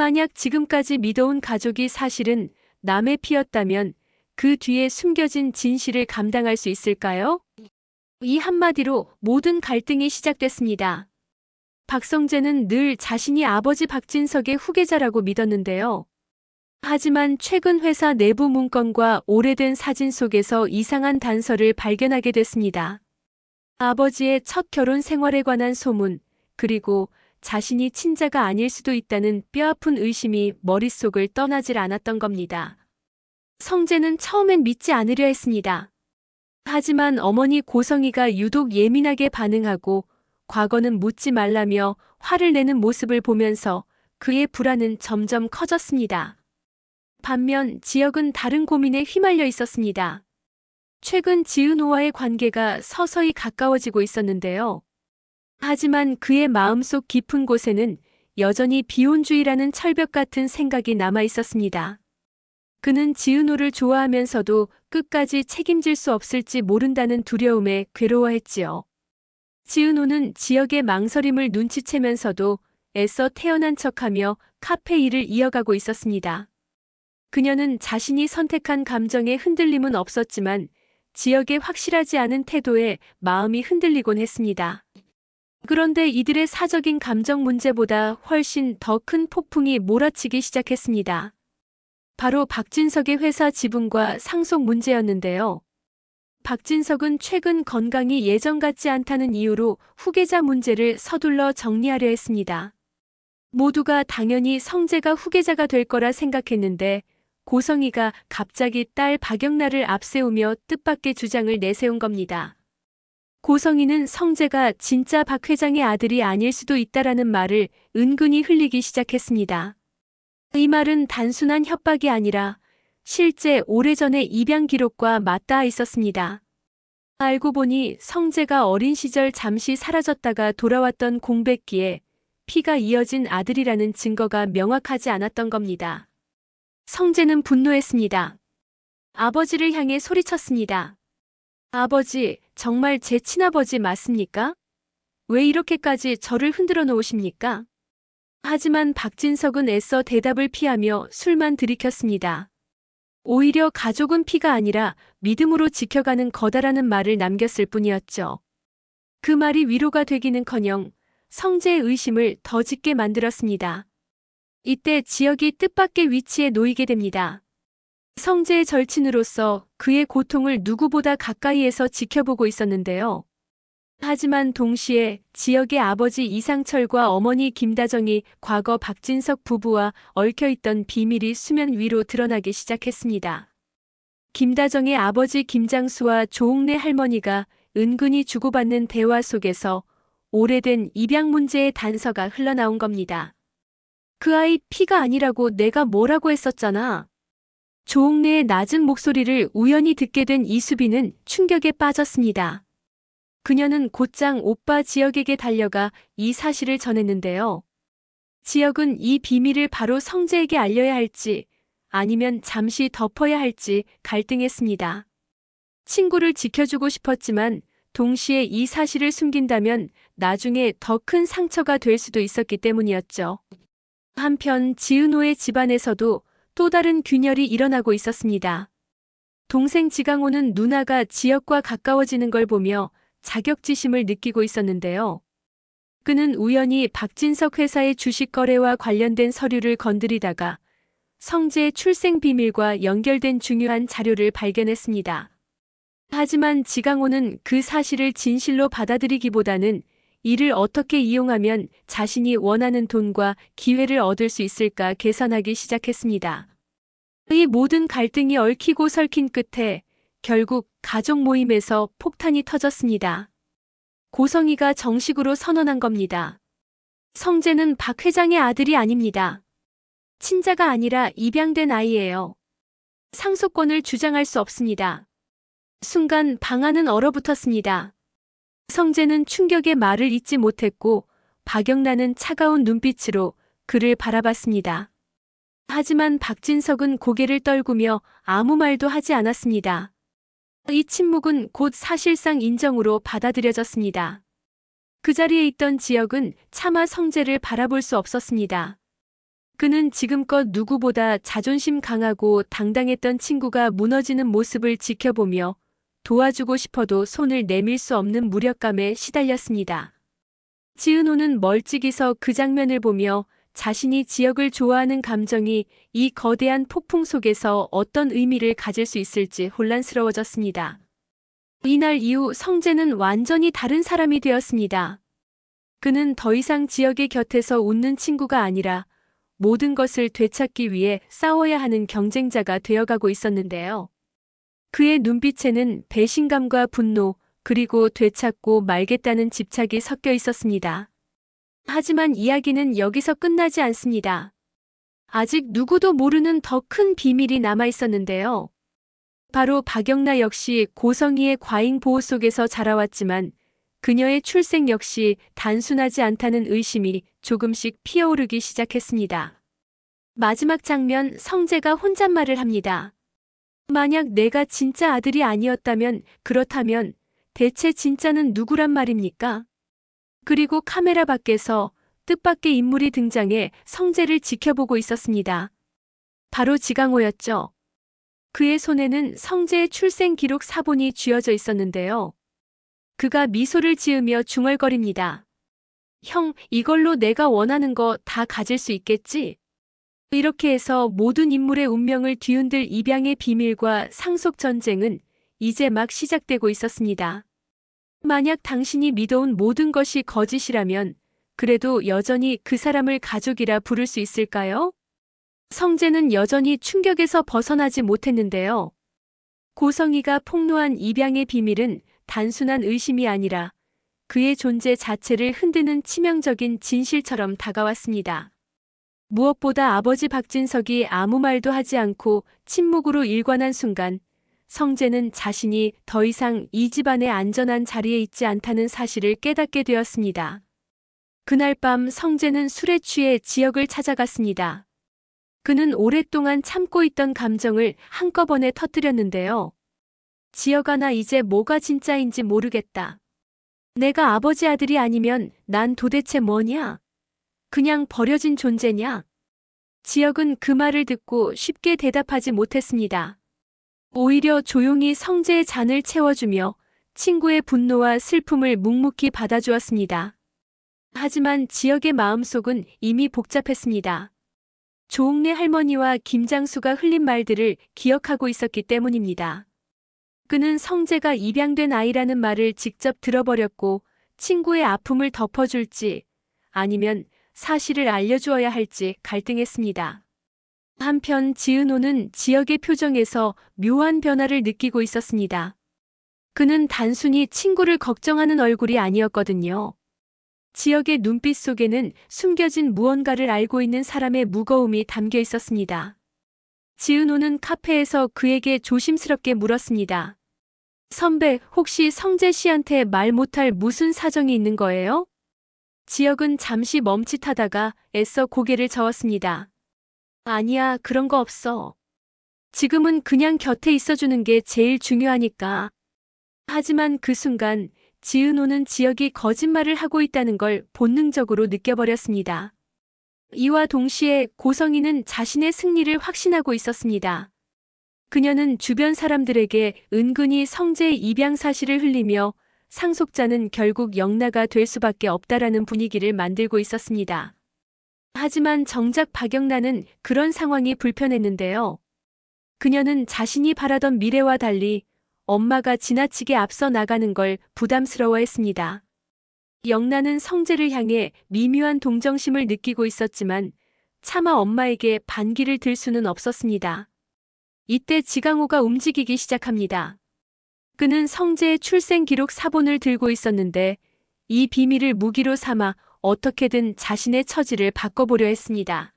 만약 지금까지 믿어온 가족이 사실은 남의 피였다면 그 뒤에 숨겨진 진실을 감당할 수 있을까요? 이 한마디로 모든 갈등이 시작됐습니다. 박성재는 늘 자신이 아버지 박진석의 후계자라고 믿었는데요. 하지만 최근 회사 내부 문건과 오래된 사진 속에서 이상한 단서를 발견하게 됐습니다. 아버지의 첫 결혼 생활에 관한 소문, 그리고 자신이 친자가 아닐 수도 있다는 뼈아픈 의심이 머릿속을 떠나질 않았던 겁니다. 성재는 처음엔 믿지 않으려 했습니다. 하지만 어머니 고성이가 유독 예민하게 반응하고 과거는 묻지 말라며 화를 내는 모습을 보면서 그의 불안은 점점 커졌습니다. 반면 지혁은 다른 고민에 휘말려 있었습니다. 최근 지은호와의 관계가 서서히 가까워지고 있었는데요. 하지만 그의 마음속 깊은 곳에는 여전히 비혼주의라는 철벽 같은 생각이 남아 있었습니다. 그는 지은호를 좋아하면서도 끝까지 책임질 수 없을지 모른다는 두려움에 괴로워했지요. 지은호는 지역의 망설임을 눈치채면서도 애써 태어난 척하며 카페 일을 이어가고 있었습니다. 그녀는 자신이 선택한 감정에 흔들림은 없었지만 지역의 확실하지 않은 태도에 마음이 흔들리곤 했습니다. 그런데 이들의 사적인 감정 문제보다 훨씬 더 큰 폭풍이 몰아치기 시작했습니다. 바로 박진석의 회사 지분과 상속 문제였는데요. 박진석은 최근 건강이 예전 같지 않다는 이유로 후계자 문제를 서둘러 정리하려 했습니다. 모두가 당연히 성재가 후계자가 될 거라 생각했는데 고성이가 갑자기 딸 박영란을 앞세우며 뜻밖의 주장을 내세운 겁니다. 고성이는 성재가 진짜 박 회장의 아들이 아닐 수도 있다라는 말을 은근히 흘리기 시작했습니다. 이 말은 단순한 협박이 아니라 실제 오래전의 입양 기록과 맞닿아 있었습니다. 알고 보니 성재가 어린 시절 잠시 사라졌다가 돌아왔던 공백기에 피가 이어진 아들이라는 증거가 명확하지 않았던 겁니다. 성재는 분노했습니다. 아버지를 향해 소리쳤습니다. 아버지, 정말 제 친아버지 맞습니까? 왜 이렇게까지 저를 흔들어 놓으십니까? 하지만 박진석은 애써 대답을 피하며 술만 들이켰습니다. 오히려 가족은 피가 아니라 믿음으로 지켜가는 거다라는 말을 남겼을 뿐이었죠. 그 말이 위로가 되기는커녕 성재의 의심을 더 짙게 만들었습니다. 이때 지역이 뜻밖의 위치에 놓이게 됩니다. 성재의 절친으로서 그의 고통을 누구보다 가까이에서 지켜보고 있었는데요. 하지만 동시에 지역의 아버지 이상철과 어머니 김다정이 과거 박진석 부부와 얽혀있던 비밀이 수면 위로 드러나기 시작했습니다. 김다정의 아버지 김장수와 조옥래 할머니가 은근히 주고받는 대화 속에서 오래된 입양 문제의 단서가 흘러나온 겁니다. 그 아이 피가 아니라고 내가 뭐라고 했었잖아. 조옥래의 낮은 목소리를 우연히 듣게 된 이수빈은 충격에 빠졌습니다. 그녀는 곧장 오빠 지역에게 달려가 이 사실을 전했는데요. 지역은 이 비밀을 바로 성재에게 알려야 할지 아니면 잠시 덮어야 할지 갈등했습니다. 친구를 지켜주고 싶었지만 동시에 이 사실을 숨긴다면 나중에 더 큰 상처가 될 수도 있었기 때문이었죠. 한편 지은호의 집안에서도 또 다른 균열이 일어나고 있었습니다. 동생 지강호는 누나가 지역과 가까워지는 걸 보며 자격지심을 느끼고 있었는데요. 그는 우연히 박진석 회사의 주식 거래와 관련된 서류를 건드리다가 성재의 출생 비밀과 연결된 중요한 자료를 발견했습니다. 하지만 지강호는 그 사실을 진실로 받아들이기보다는 이를 어떻게 이용하면 자신이 원하는 돈과 기회를 얻을 수 있을까 계산하기 시작했습니다. 이 모든 갈등이 얽히고 설킨 끝에 결국 가족 모임에서 폭탄이 터졌습니다. 고성이가 정식으로 선언한 겁니다. 성재는 박 회장의 아들이 아닙니다. 친자가 아니라 입양된 아이예요. 상속권을 주장할 수 없습니다. 순간 방안은 얼어붙었습니다. 성재는 충격의 말을 잇지 못했고 박영란은 차가운 눈빛으로 그를 바라봤습니다. 하지만 박진석은 고개를 떨구며 아무 말도 하지 않았습니다. 이 침묵은 곧 사실상 인정으로 받아들여졌습니다. 그 자리에 있던 지역은 차마 성재를 바라볼 수 없었습니다. 그는 지금껏 누구보다 자존심 강하고 당당했던 친구가 무너지는 모습을 지켜보며 도와주고 싶어도 손을 내밀 수 없는 무력감에 시달렸습니다. 지은호는 멀찍이서 그 장면을 보며 자신이 지역을 좋아하는 감정이 이 거대한 폭풍 속에서 어떤 의미를 가질 수 있을지 혼란스러워졌습니다. 이날 이후 성재는 완전히 다른 사람이 되었습니다. 그는 더 이상 지역의 곁에서 웃는 친구가 아니라 모든 것을 되찾기 위해 싸워야 하는 경쟁자가 되어가고 있었는데요. 그의 눈빛에는 배신감과 분노, 그리고 되찾고 말겠다는 집착이 섞여 있었습니다. 하지만 이야기는 여기서 끝나지 않습니다. 아직 누구도 모르는 더 큰 비밀이 남아 있었는데요. 바로 박영나 역시 고성희의 과잉 보호 속에서 자라왔지만 그녀의 출생 역시 단순하지 않다는 의심이 조금씩 피어오르기 시작했습니다. 마지막 장면, 성재가 혼잣말을 합니다. 만약 내가 진짜 아들이 아니었다면, 그렇다면 대체 진짜는 누구란 말입니까? 그리고 카메라 밖에서 뜻밖의 인물이 등장해 성재를 지켜보고 있었습니다. 바로 지강호였죠. 그의 손에는 성재의 출생 기록 사본이 쥐어져 있었는데요. 그가 미소를 지으며 중얼거립니다. 형, 이걸로 내가 원하는 거 다 가질 수 있겠지? 이렇게 해서 모든 인물의 운명을 뒤흔들 입양의 비밀과 상속 전쟁은 이제 막 시작되고 있었습니다. 만약 당신이 믿어온 모든 것이 거짓이라면 그래도 여전히 그 사람을 가족이라 부를 수 있을까요? 성재는 여전히 충격에서 벗어나지 못했는데요. 고성희가 폭로한 입양의 비밀은 단순한 의심이 아니라 그의 존재 자체를 흔드는 치명적인 진실처럼 다가왔습니다. 무엇보다 아버지 박진석이 아무 말도 하지 않고 침묵으로 일관한 순간 성재는 자신이 더 이상 이 집안의 안전한 자리에 있지 않다는 사실을 깨닫게 되었습니다. 그날 밤 성재는 술에 취해 지역을 찾아갔습니다. 그는 오랫동안 참고 있던 감정을 한꺼번에 터뜨렸는데요. 지역아, 나 이제 뭐가 진짜인지 모르겠다. 내가 아버지 아들이 아니면 난 도대체 뭐냐? 그냥 버려진 존재냐? 지역은 그 말을 듣고 쉽게 대답하지 못했습니다. 오히려 조용히 성재의 잔을 채워주며 친구의 분노와 슬픔을 묵묵히 받아주었습니다. 하지만 지역의 마음속은 이미 복잡했습니다. 조옥래 할머니와 김장수가 흘린 말들을 기억하고 있었기 때문입니다. 그는 성재가 입양된 아이라는 말을 직접 들어버렸고 친구의 아픔을 덮어줄지 아니면 사실을 알려주어야 할지 갈등했습니다. 한편 지은호는 지역의 표정에서 묘한 변화를 느끼고 있었습니다. 그는 단순히 친구를 걱정하는 얼굴이 아니었거든요. 지역의 눈빛 속에는 숨겨진 무언가를 알고 있는 사람의 무거움이 담겨 있었습니다. 지은호는 카페에서 그에게 조심스럽게 물었습니다. 선배, 혹시 성재 씨한테 말 못할 무슨 사정이 있는 거예요? 지역은 잠시 멈칫하다가 애써 고개를 저었습니다. 아니야, 그런 거 없어. 지금은 그냥 곁에 있어주는 게 제일 중요하니까. 하지만 그 순간 지은호는 지역이 거짓말을 하고 있다는 걸 본능적으로 느껴버렸습니다. 이와 동시에 고성희는 자신의 승리를 확신하고 있었습니다. 그녀는 주변 사람들에게 은근히 성재의 입양 사실을 흘리며 상속자는 결국 영나가 될 수밖에 없다라는 분위기를 만들고 있었습니다. 하지만 정작 박영나는 그런 상황이 불편했는데요. 그녀는 자신이 바라던 미래와 달리 엄마가 지나치게 앞서 나가는 걸 부담스러워했습니다. 영나는 성재를 향해 미묘한 동정심을 느끼고 있었지만 차마 엄마에게 반기를 들 수는 없었습니다. 이때 지강호가 움직이기 시작합니다. 그는 성재의 출생 기록 사본을 들고 있었는데 이 비밀을 무기로 삼아 어떻게든 자신의 처지를 바꿔보려 했습니다.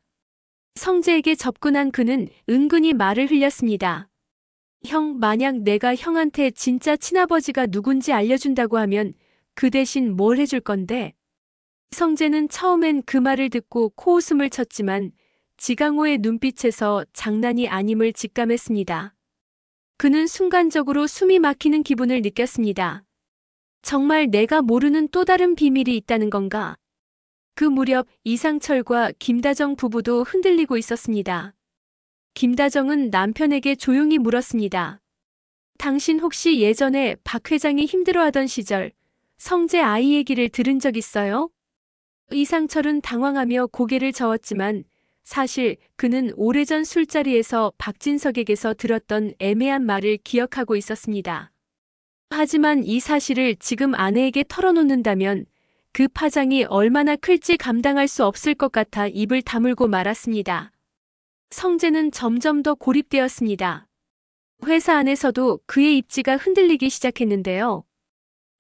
성재에게 접근한 그는 은근히 말을 흘렸습니다. 형, 만약 내가 형한테 진짜 친아버지가 누군지 알려준다고 하면 그 대신 뭘 해줄 건데? 성재는 처음엔 그 말을 듣고 코웃음을 쳤지만 지강호의 눈빛에서 장난이 아님을 직감했습니다. 그는 순간적으로 숨이 막히는 기분을 느꼈습니다. 정말 내가 모르는 또 다른 비밀이 있다는 건가? 그 무렵 이상철과 김다정 부부도 흔들리고 있었습니다. 김다정은 남편에게 조용히 물었습니다. 당신 혹시 예전에 박 회장이 힘들어하던 시절 성재 아이 얘기를 들은 적 있어요? 이상철은 당황하며 고개를 저었지만 사실 그는 오래전 술자리에서 박진석에게서 들었던 애매한 말을 기억하고 있었습니다. 하지만 이 사실을 지금 아내에게 털어놓는다면 그 파장이 얼마나 클지 감당할 수 없을 것 같아 입을 다물고 말았습니다. 성재는 점점 더 고립되었습니다. 회사 안에서도 그의 입지가 흔들리기 시작했는데요.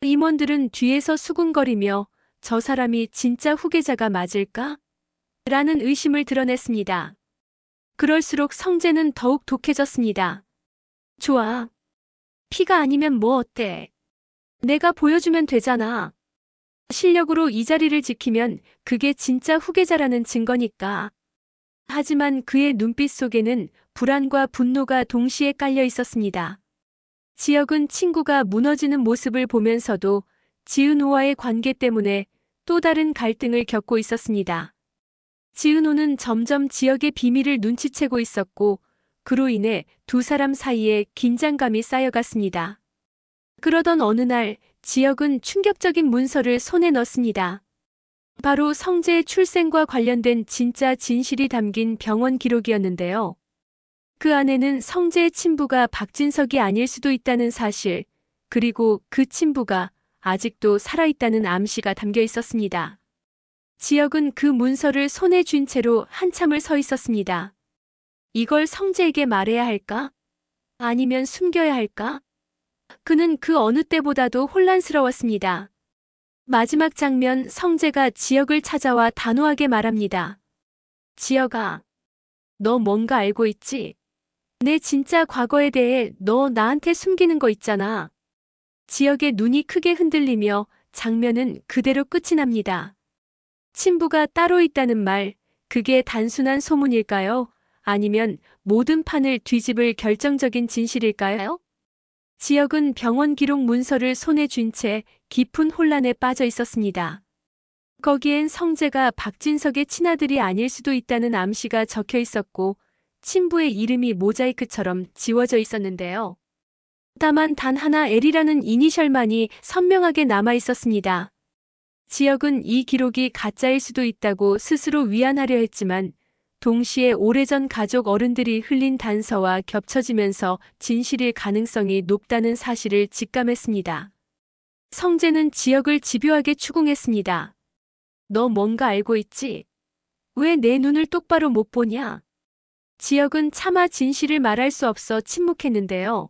임원들은 뒤에서 수군거리며 저 사람이 진짜 후계자가 맞을까? 라는 의심을 드러냈습니다. 그럴수록 성재는 더욱 독해졌습니다. 좋아. 피가 아니면 뭐 어때? 내가 보여주면 되잖아. 실력으로 이 자리를 지키면 그게 진짜 후계자라는 증거니까. 하지만 그의 눈빛 속에는 불안과 분노가 동시에 깔려 있었습니다. 지혁은 친구가 무너지는 모습을 보면서도 지은호와의 관계 때문에 또 다른 갈등을 겪고 있었습니다. 지은호는 점점 지혁의 비밀을 눈치채고 있었고 그로 인해 두 사람 사이에 긴장감이 쌓여갔습니다. 그러던 어느 날 지혁은 충격적인 문서를 손에 넣습니다. 바로 성재의 출생과 관련된 진짜 진실이 담긴 병원 기록이었는데요. 그 안에는 성재의 친부가 박진석이 아닐 수도 있다는 사실, 그리고 그 친부가 아직도 살아있다는 암시가 담겨 있었습니다. 지혁은 그 문서를 손에 쥔 채로 한참을 서 있었습니다. 이걸 성재에게 말해야 할까? 아니면 숨겨야 할까? 그는 그 어느 때보다도 혼란스러웠습니다. 마지막 장면, 성재가 지혁을 찾아와 단호하게 말합니다. 지혁아, 너 뭔가 알고 있지? 내 진짜 과거에 대해 너 나한테 숨기는 거 있잖아. 지혁의 눈이 크게 흔들리며 장면은 그대로 끝이 납니다. 친부가 따로 있다는 말, 그게 단순한 소문일까요? 아니면 모든 판을 뒤집을 결정적인 진실일까요? 지혁은 병원 기록 문서를 손에 쥔 채 깊은 혼란에 빠져 있었습니다. 거기엔 성재가 박진석의 친아들이 아닐 수도 있다는 암시가 적혀 있었고 친부의 이름이 모자이크처럼 지워져 있었는데요. 다만 단 하나 L이라는 이니셜만이 선명하게 남아 있었습니다. 지혁은 이 기록이 가짜일 수도 있다고 스스로 위안하려 했지만 동시에 오래전 가족 어른들이 흘린 단서와 겹쳐지면서 진실일 가능성이 높다는 사실을 직감했습니다. 성재는 지혁을 집요하게 추궁했습니다. 너 뭔가 알고 있지? 왜 내 눈을 똑바로 못 보냐? 지혁은 차마 진실을 말할 수 없어 침묵했는데요.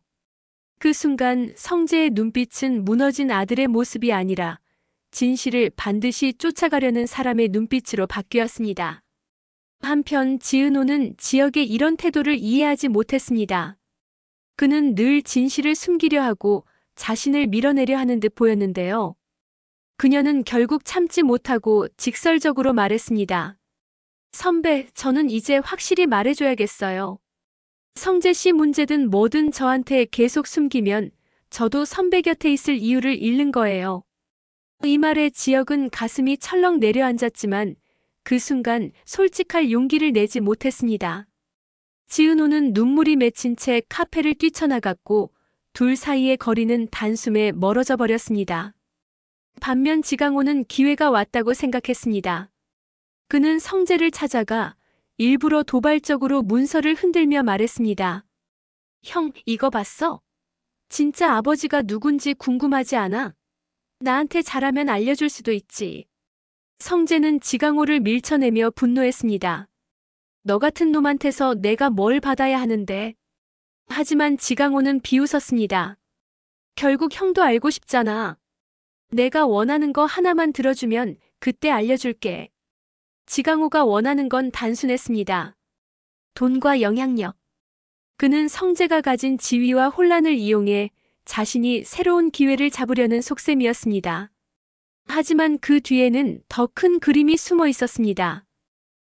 그 순간 성재의 눈빛은 무너진 아들의 모습이 아니라 진실을 반드시 쫓아가려는 사람의 눈빛으로 바뀌었습니다. 한편 지은호는 지혁의 이런 태도를 이해하지 못했습니다. 그는 늘 진실을 숨기려 하고 자신을 밀어내려 하는 듯 보였는데요. 그녀는 결국 참지 못하고 직설적으로 말했습니다. 선배, 저는 이제 확실히 말해줘야겠어요. 성재 씨 문제든 뭐든 저한테 계속 숨기면 저도 선배 곁에 있을 이유를 잃는 거예요. 이 말에 지혁은 가슴이 철렁 내려앉았지만 그 순간 솔직할 용기를 내지 못했습니다. 지은호는 눈물이 맺힌 채 카페를 뛰쳐나갔고 둘 사이의 거리는 단숨에 멀어져 버렸습니다. 반면 지강호는 기회가 왔다고 생각했습니다. 그는 성재를 찾아가 일부러 도발적으로 문서를 흔들며 말했습니다. 형, 이거 봤어? 진짜 아버지가 누군지 궁금하지 않아? 나한테 잘하면 알려줄 수도 있지. 성재는 지강호를 밀쳐내며 분노했습니다. 너 같은 놈한테서 내가 뭘 받아야 하는데. 하지만 지강호는 비웃었습니다. 결국 형도 알고 싶잖아. 내가 원하는 거 하나만 들어주면 그때 알려줄게. 지강호가 원하는 건 단순했습니다. 돈과 영향력. 그는 성재가 가진 지위와 혼란을 이용해 자신이 새로운 기회를 잡으려는 속셈이었습니다. 하지만 그 뒤에는 더 큰 그림이 숨어 있었습니다.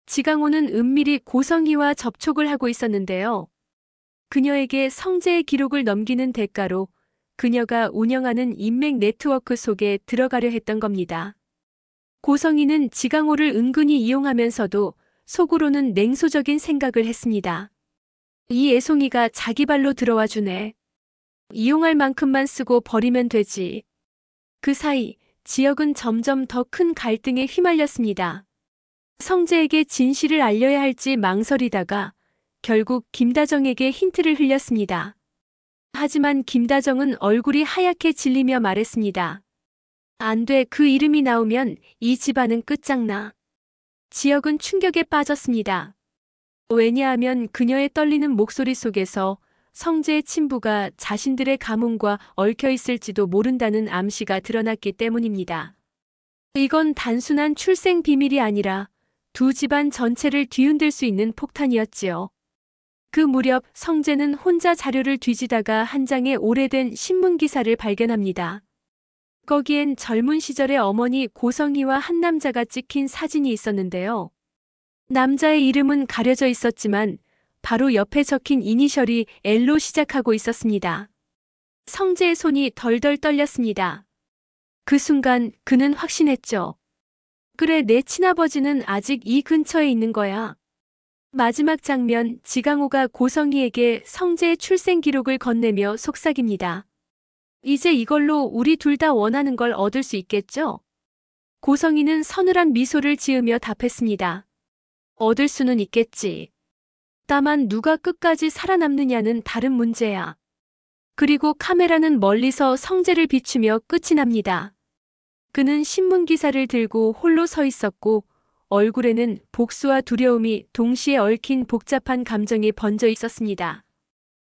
지강호는 은밀히 고성희와 접촉을 하고 있었는데요. 그녀에게 성재의 기록을 넘기는 대가로 그녀가 운영하는 인맥 네트워크 속에 들어가려 했던 겁니다. 고성희는 지강호를 은근히 이용하면서도 속으로는 냉소적인 생각을 했습니다. 이 애송이가 자기 발로 들어와 주네. 이용할 만큼만 쓰고 버리면 되지. 그 사이 지역은 점점 더 큰 갈등에 휘말렸습니다. 성재에게 진실을 알려야 할지 망설이다가 결국 김다정에게 힌트를 흘렸습니다. 하지만 김다정은 얼굴이 하얗게 질리며 말했습니다. 안 돼, 그 이름이 나오면 이 집안은 끝장나. 지역은 충격에 빠졌습니다. 왜냐하면 그녀의 떨리는 목소리 속에서 성재의 친부가 자신들의 가문과 얽혀 있을지도 모른다는 암시가 드러났기 때문입니다. 이건 단순한 출생 비밀이 아니라 두 집안 전체를 뒤흔들 수 있는 폭탄이었지요. 그 무렵 성재는 혼자 자료를 뒤지다가 한 장의 오래된 신문 기사를 발견합니다. 거기엔 젊은 시절의 어머니 고성희와 한 남자가 찍힌 사진이 있었는데요. 남자의 이름은 가려져 있었지만 바로 옆에 적힌 이니셜이 L로 시작하고 있었습니다. 성재의 손이 덜덜 떨렸습니다. 그 순간 그는 확신했죠. 그래, 내 친아버지는 아직 이 근처에 있는 거야. 마지막 장면, 지강호가 고성희에게 성재의 출생 기록을 건네며 속삭입니다. 이제 이걸로 우리 둘 다 원하는 걸 얻을 수 있겠죠? 고성희는 서늘한 미소를 지으며 답했습니다. 얻을 수는 있겠지. 다만 누가 끝까지 살아남느냐는 다른 문제야. 그리고 카메라는 멀리서 성재를 비추며 끝이 납니다. 그는 신문 기사를 들고 홀로 서 있었고 얼굴에는 복수와 두려움이 동시에 얽힌 복잡한 감정이 번져 있었습니다.